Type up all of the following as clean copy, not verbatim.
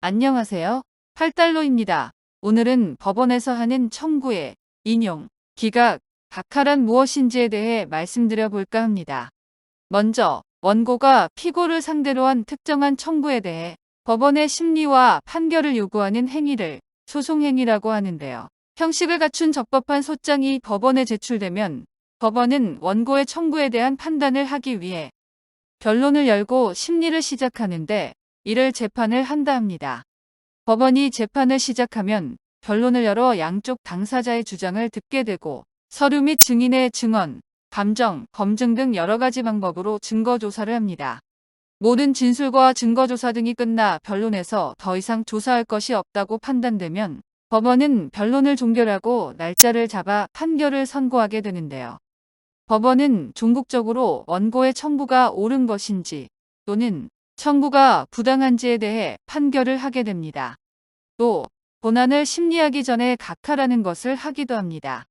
안녕하세요. 8달러입니다. 오늘은 법원에서 하는 청구의 인용, 기각, 각하란 무엇인지에 대해 말씀드려 볼까 합니다. 먼저 원고가 피고를 상대로 한 특정한 청구에 대해 법원의 심리와 판결을 요구하는 행위를 소송행위라고 하는데요. 형식을 갖춘 적법한 소장이 법원에 제출되면 법원은 원고의 청구에 대한 판단을 하기 위해 변론을 열고 심리를 시작하는데 이를 재판을 한다 합니다. 법원이 재판을 시작하면 변론을 열어 양쪽 당사자의 주장을 듣게 되고 서류 및 증인의 증언, 감정, 검증 등 여러 가지 방법으로 증거 조사를 합니다. 모든 진술과 증거 조사 등이 끝나 변론에서 더 이상 조사할 것이 없다고 판단되면 법원은 변론을 종결하고 날짜를 잡아 판결을 선고하게 되는데요. 법원은 종국적으로 원고의 청구가 옳은 것인지 또는 청구가 부당한지에 대해 판결을 하게 됩니다. 또 본안을 심리하기 전에 각하라는 것을 하기도 합니다.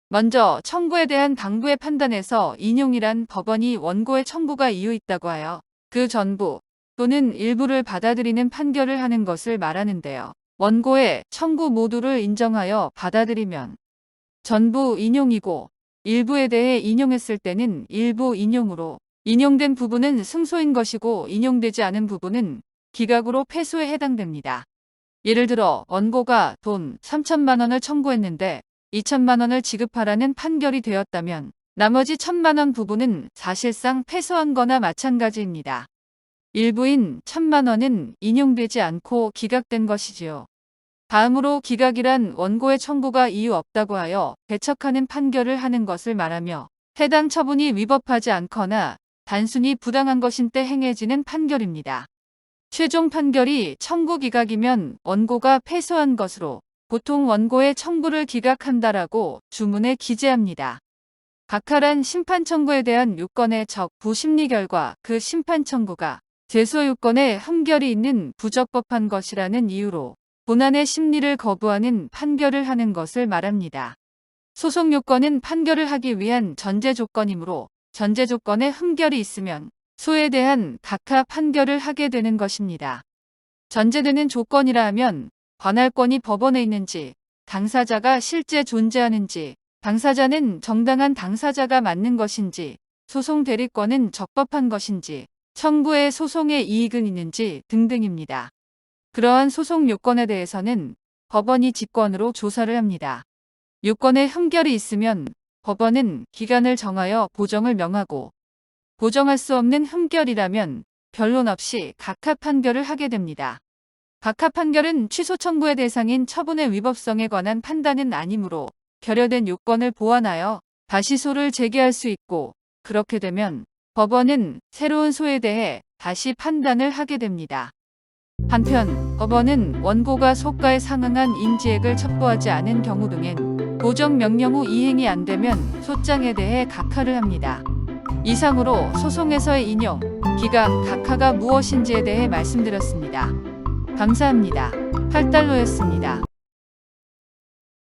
먼저 청구에 대한 당부의 판단에서 인용이란 법원이 원고의 청구가 이유 있다고 하여 그 전부 또는 일부를 받아들이는 판결을 하는 것을 말하는데요. 원고의 청구 모두를 인정하여 받아들이면 전부 인용이고 일부에 대해 인용했을 때는 일부 인용으로 인용된 부분은 승소인 것이고 인용되지 않은 부분은 기각으로 패소에 해당됩니다. 예를 들어 원고가 돈 3천만 원을 청구했는데 2천만 원을 지급하라는 판결이 되었다면 나머지 1천만 원 부분은 사실상 패소한 거나 마찬가지입니다. 일부인 1천만 원은 인용되지 않고 기각된 것이지요. 다음으로 기각이란 원고의 청구가 이유 없다고 하여 배척하는 판결을 하는 것을 말하며 해당 처분이 위법하지 않거나 단순히 부당한 것인 때 행해지는 판결입니다. 최종 판결이 청구 기각이면 원고가 패소한 것으로 보통 원고의 청구를 기각한다라고 주문에 기재합니다. 각하란 심판 청구에 대한 요건의 적부 심리 결과 그 심판 청구가 제소 요건에 흠결이 있는 부적법한 것이라는 이유로 본안의 심리를 거부하는 판결을 하는 것을 말합니다. 소송 요건은 판결을 하기 위한 전제 조건이므로 전제 조건에 흠결이 있으면 소에 대한 각하 판결을 하게 되는 것입니다. 전제되는 조건이라 하면 관할권이 법원에 있는지, 당사자가 실제 존재하는지, 당사자는 정당한 당사자가 맞는 것인지, 소송 대리권은 적법한 것인지, 청구의 소송에 이익은 있는지 등등입니다. 그러한 소송 요건에 대해서는 법원이 직권으로 조사를 합니다. 요건에 흠결이 있으면 법원은 기간을 정하여 보정을 명하고 보정할 수 없는 흠결이라면 변론 없이 각하 판결을 하게 됩니다. 각하 판결은 취소 청구의 대상인 처분의 위법성에 관한 판단은 아니므로 결여된 요건을 보완하여 다시 소를 제기할 수 있고 그렇게 되면 법원은 새로운 소에 대해 다시 판단을 하게 됩니다. 한편 법원은 원고가 소가에 상응한 인지액을 첩보하지 않은 경우 등엔 보정 명령 후 이행이 안 되면 소장에 대해 각하를 합니다. 이상으로 소송에서의 인용, 기각, 각하가 무엇인지에 대해 말씀드렸습니다. 감사합니다. 8달러였습니다.